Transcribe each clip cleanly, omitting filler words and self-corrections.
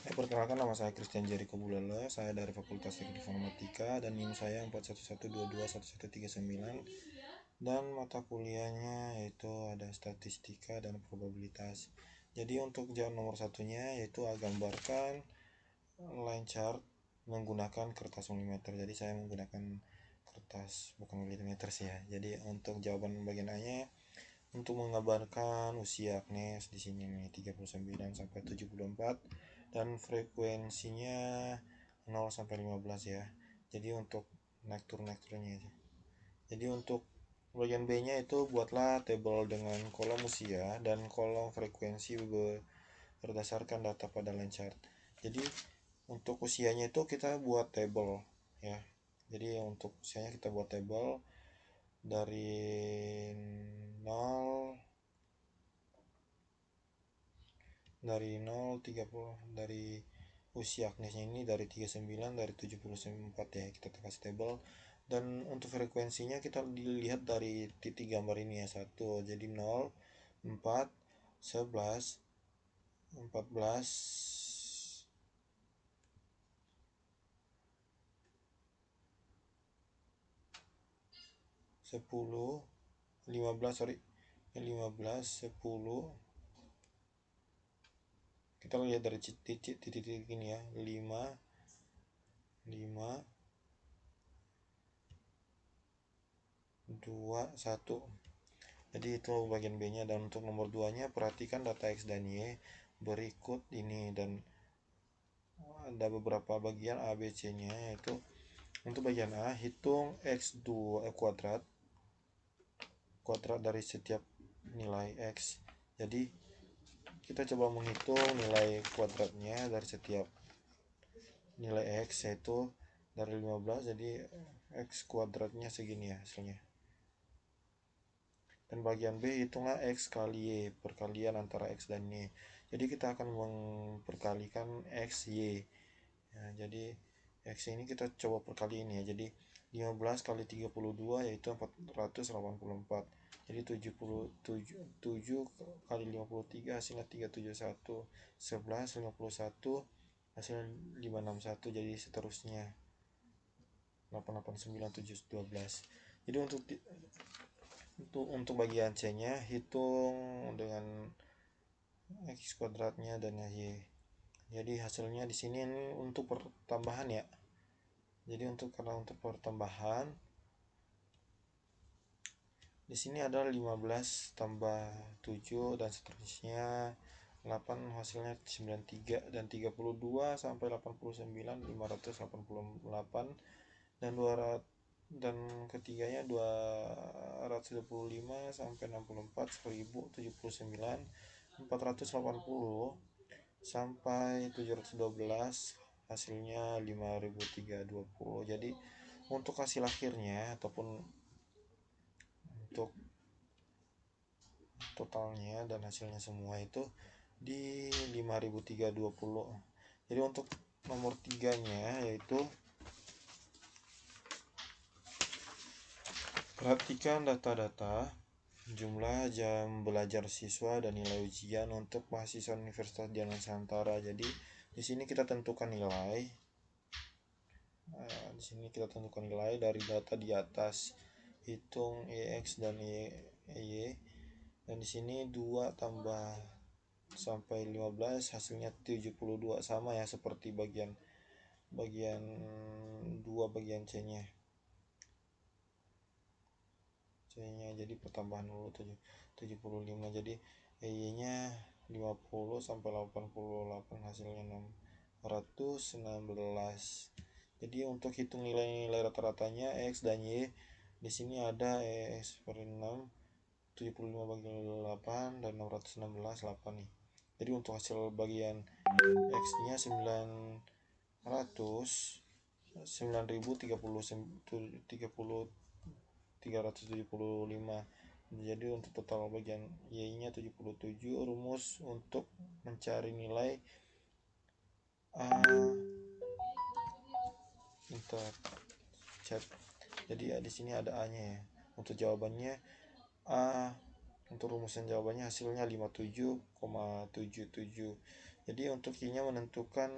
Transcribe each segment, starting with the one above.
Perkenalkan, nama saya Christian Jericho Bulala, saya dari Fakultas Teknik Informatika dan NIM saya 41122139 dan mata kuliahnya yaitu ada statistika dan probabilitas. Jadi untuk jawaban nomor satunya yaitu gambarkan line chart menggunakan kertas milimeter. Jadi saya menggunakan kertas bukan milimeter sih ya. Jadi untuk jawaban bagian A-nya untuk menggambarkan usia Agnes di sini nih 39 sampai 74 dan frekuensinya 0 sampai 15 ya. Jadi untuk nekturnya aja. Jadi untuk bagian B-nya itu buatlah tabel dengan kolom usia dan kolom frekuensi berdasarkan data pada line chart. Jadi untuk usianya itu kita buat tabel ya. Jadi untuk usianya kita buat tabel dari 0 30 dari usia Agnesnya ini dari 39 dari 74 ya, kita kasih tabel. Dan untuk frekuensinya kita dilihat dari titik gambar ini ya, 1 jadi 0 4 11 14 10 15 10 kita lihat dari titik-titik ini ya, 5 2 1. Jadi itu bagian B nya. Dan untuk nomor 2 nya perhatikan data X dan Y berikut ini, dan ada beberapa bagian A, B, C nya, yaitu untuk bagian A hitung X2 kuadrat dari setiap nilai X. Jadi kita coba menghitung nilai kuadratnya dari setiap nilai X, yaitu dari 15, jadi X kuadratnya segini ya hasilnya. Dan bagian B hitunglah X kali Y, perkalian antara X dan Y. Jadi kita akan memperkalikan X, Y ya, jadi X ini kita coba perkali ini ya. Jadi 15 kali 32 yaitu 484. Jadi 7 kali 53 hasilnya 371. 11 51 hasilnya 561. Jadi seterusnya 889 712. Jadi untuk bagian C nya hitung dengan X kuadratnya dan Y. Jadi hasilnya di sini ini untuk pertambahan ya. Jadi karena untuk pertambahan di sini ada 15 tambah 7 dan seterusnya 8, hasilnya 93 dan 32 sampai 89 588 dan 200 dan ketiganya 225 sampai 64 1079 480 sampai 712 hasilnya 5320. Jadi untuk hasil akhirnya ataupun untuk totalnya dan hasilnya semua itu di 5320. Jadi untuk nomor 3 nya yaitu perhatikan data-data jumlah jam belajar siswa dan nilai ujian untuk mahasiswa Universitas Dian Nusantara. Jadi di sini kita tentukan nilai. Di sini kita tentukan nilai dari data di atas. Hitung EX dan EY. Dan di sini 2 tambah sampai 15 hasilnya 72, sama ya seperti bagian 2 bagian C-nya. Jadi pertambahan dulu 75. Jadi EY-nya 50 sampai 88 hasilnya 616. Jadi untuk hitung nilai rata-ratanya X dan Y di sini ada X per 6 75 bagi 8 dan 616 8 nih. Jadi untuk hasil bagian X nya 375. Jadi untuk total bagian Y nya 77. Rumus untuk mencari nilai A chat. Jadi ya, di sini ada A nya ya. Untuk jawabannya A, untuk rumusan jawabannya hasilnya 57,77. Jadi untuk Y-nya menentukan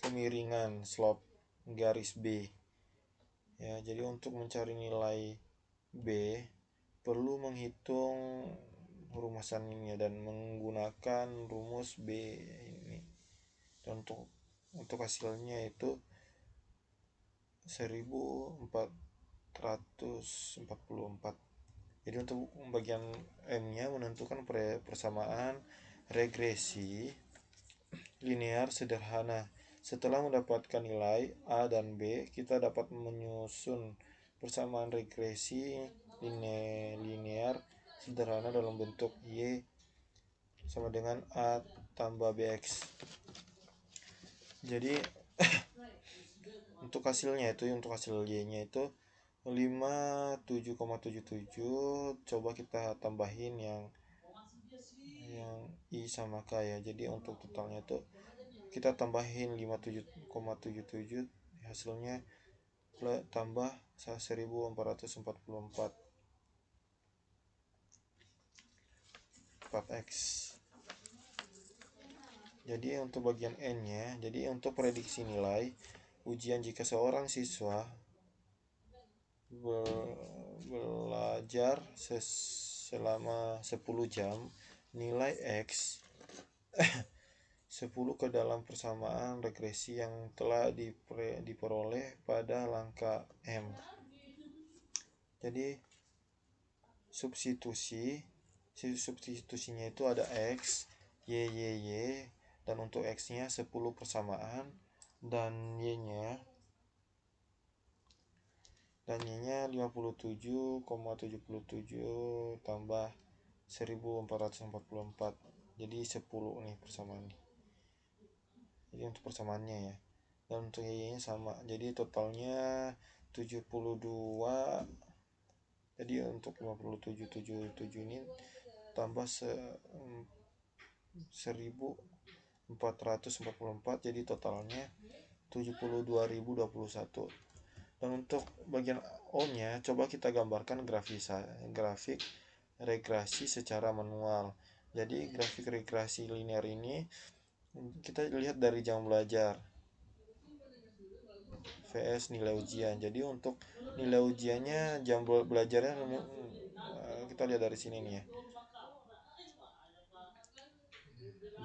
kemiringan slope garis B. Ya, jadi untuk mencari nilai B perlu menghitung rumusan ini dan menggunakan rumus B ini. Dan untuk hasilnya itu 1444. Jadi untuk bagian M-nya menentukan persamaan regresi linear sederhana. Setelah mendapatkan nilai A dan B, kita dapat menyusun persamaan regresi linear sederhana dalam bentuk Y sama dengan A tambah BX. Jadi untuk hasilnya itu, untuk hasil Y-nya itu 57,77. Coba kita tambahin yang I sama K ya. Jadi untuk totalnya itu kita tambahin 57,77, hasilnya tambah 1444 4x. Jadi untuk bagian N-nya, jadi untuk prediksi nilai ujian jika seorang siswa belajar selama 10 jam, nilai X 10 ke dalam persamaan regresi yang telah diperoleh pada langkah M. Jadi substitusinya itu ada X, Y, dan untuk X-nya 10 persamaan dan Y-nya 57,77 tambah 1444. Jadi 10 nih persamaan nih. Jadi untuk persamaannya ya. Dan untuk Y-nya sama. Jadi totalnya 72. Jadi untuk 57,77 ini tambah 1444, jadi totalnya 72.021. Dan untuk bagian O-nya coba kita gambarkan grafik regresi secara manual. Jadi grafik regresi linear ini kita lihat dari jam belajar vs nilai ujian. Jadi untuk nilai ujiannya jam belajarnya kita lihat dari sini nih ya.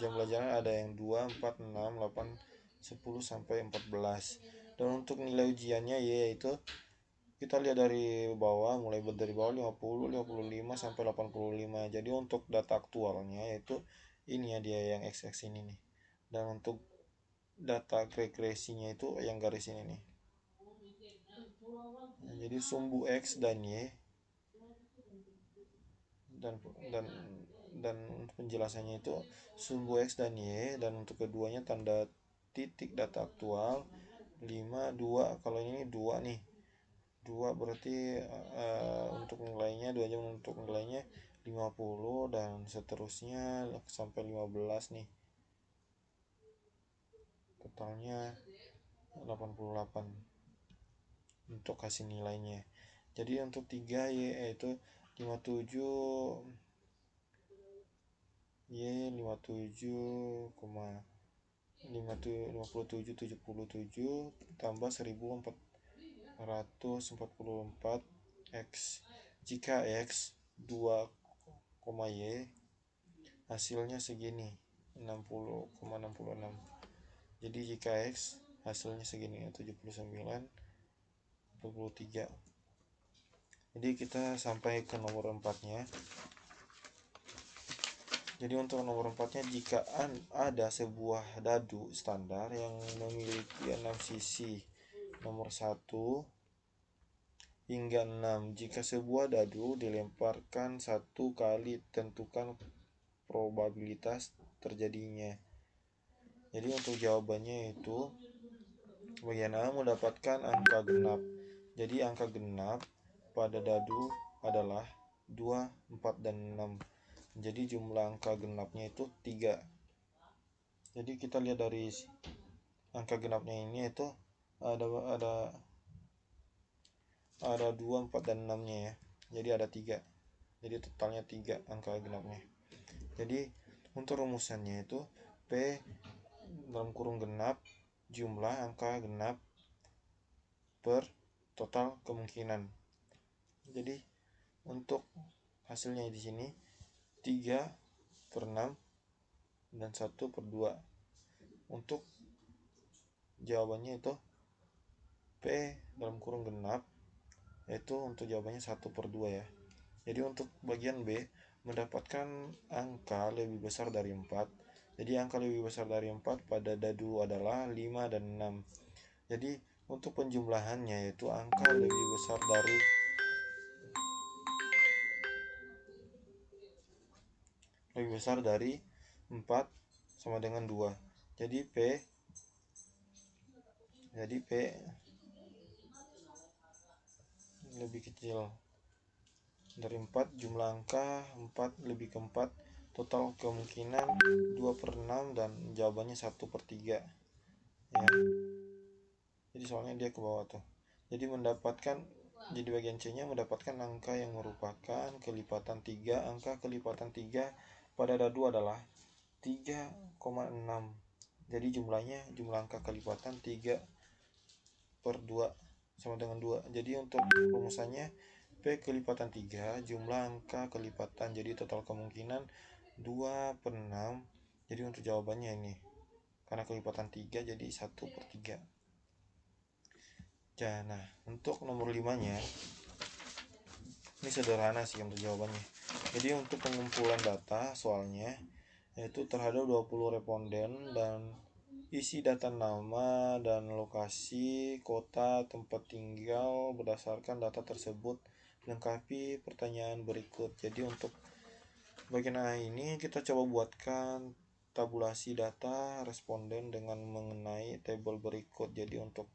Jam belajarnya ada yang 2, 4, 6, 8, 10 sampai 14. Dan untuk nilai ujiannya yaitu kita lihat dari bawah, mulai dari bawah 50, 55 sampai 85. Jadi untuk data aktualnya yaitu ini ya, dia yang XX ini nih. Dan untuk data regresinya itu yang garis ini nih. Nah, jadi sumbu X dan Y dan penjelasannya itu sumbu X dan Y, dan untuk keduanya tanda titik data aktual 5, 2. Kalau ini 2 nih, 2 berarti untuk nilainya 2 jam, untuk nilainya 50 dan seterusnya sampai 15 nih, totalnya 88 untuk kasih nilainya. Jadi untuk 3 yaitu 57 Y 57,5777 tambah 1444 X. Jika X 2, Y hasilnya segini 60,66. Jadi jika X hasilnya segini 79,43. Jadi kita sampai ke nomor 4-nya. Jadi untuk nomor 4-nya, jika ada sebuah dadu standar yang memiliki 6 sisi nomor 1 hingga 6, jika sebuah dadu dilemparkan 1 kali, tentukan probabilitas terjadinya. Jadi untuk jawabannya itu bagian A mendapatkan angka genap. Jadi angka genap pada dadu adalah 2, 4, dan 6. Jadi jumlah angka genapnya itu 3. Jadi kita lihat dari angka genapnya ini itu ada 2, 4, dan 6-nya ya. Jadi ada 3. Jadi totalnya 3 angka genapnya. Jadi untuk rumusannya itu P dalam kurung genap jumlah angka genap per total kemungkinan. Jadi untuk hasilnya di sini 3/6 dan 1/2. Untuk jawabannya itu P dalam kurung genap, yaitu untuk jawabannya 1/2 ya. Jadi untuk bagian B mendapatkan angka lebih besar dari 4. Jadi angka lebih besar dari 4 pada dadu adalah 5 dan 6. Jadi untuk penjumlahannya yaitu angka lebih besar dari 4 sama dengan 2. Jadi P lebih kecil dari 4, jumlah angka 4 lebih ke 4, total kemungkinan 2/6 dan jawabannya 1/3 ya. Jadi soalnya dia ke bawah tuh. Jadi bagian C nya mendapatkan angka yang merupakan kelipatan 3. Angka kelipatan 3 pada dadu adalah 3,6. Jadi jumlah angka kelipatan 3/2 sama dengan 2. Jadi untuk rumusannya P kelipatan 3 jumlah angka kelipatan, jadi total kemungkinan 2/6. Jadi untuk jawabannya ini karena kelipatan 3 jadi 1/3. Nah untuk nomor 5 nya ini sederhana sih untuk jawabannya. Jadi untuk pengumpulan data soalnya yaitu terhadap 20 responden dan isi data nama dan lokasi, kota, tempat tinggal berdasarkan data tersebut, lengkapi pertanyaan berikut. Jadi untuk bagian A ini kita coba buatkan tabulasi data responden dengan mengenai tabel berikut. Jadi untuk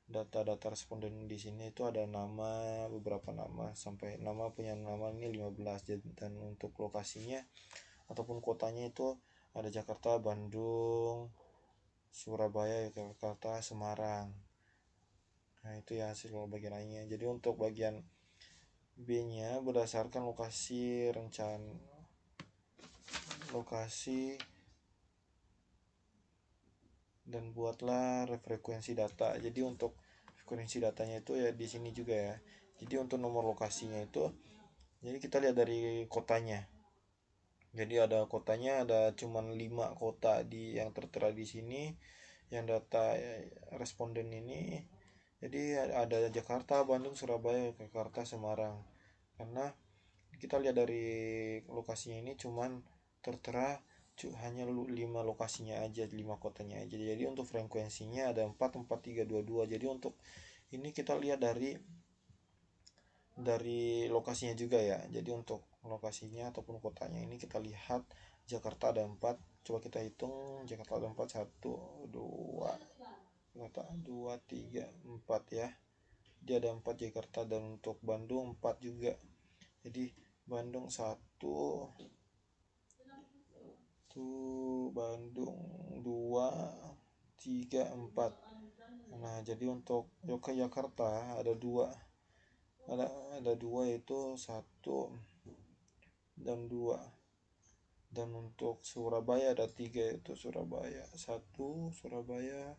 data-data responden di sini itu ada nama, beberapa nama sampai nama punya nama ini 15, dan untuk lokasinya ataupun kotanya itu ada Jakarta, Bandung, Surabaya, Yogyakarta, Semarang. Nah itu ya hasil bagian A-nya. Jadi untuk bagian B-nya berdasarkan lokasi dan buatlah frekuensi data. Jadi untuk frekuensi datanya itu ya di sini juga ya. Jadi untuk nomor lokasinya itu, jadi kita lihat dari kotanya. Jadi ada kotanya, ada cuman 5 kota yang tertera di sini yang data responden ini. Jadi ada Jakarta, Bandung, Surabaya, Yogyakarta, Semarang. Karena kita lihat dari lokasinya ini cuman tertera hanya 5 lokasinya aja, 5 kotanya aja. Jadi untuk frekuensinya ada 4, 4, 3, 2, 2. Jadi untuk ini kita lihat dari lokasinya juga ya. Jadi untuk lokasinya ataupun kotanya ini kita lihat Jakarta ada 4. Coba kita hitung Jakarta ada 4, 1, 2, 3, 4 ya. Dia ada 4 Jakarta, dan untuk Bandung 4 juga. Jadi Bandung 1, Bandung 2, 3, 4. Nah jadi untuk Yogyakarta ada 2, ada 2 yaitu 1 dan 2. Dan untuk Surabaya ada 3 yaitu Surabaya 1, Surabaya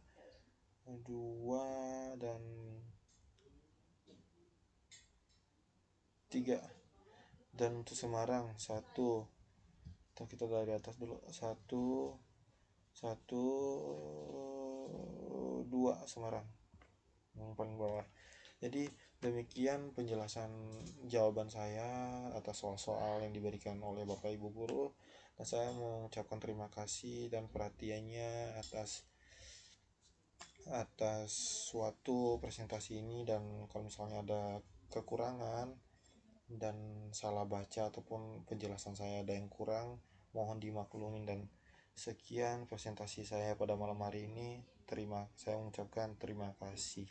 2 dan 3. Dan untuk Semarang 1. Kita dari atas dulu, 1, 2 Semarang yang paling bawah. Jadi demikian penjelasan jawaban saya atas soal-soal yang diberikan oleh Bapak Ibu guru, dan saya mengucapkan terima kasih dan perhatiannya atas suatu presentasi ini. Dan kalau misalnya ada kekurangan dan salah baca ataupun penjelasan saya ada yang kurang, mohon dimaklumin. Dan sekian presentasi saya pada malam hari ini. Saya mengucapkan terima kasih.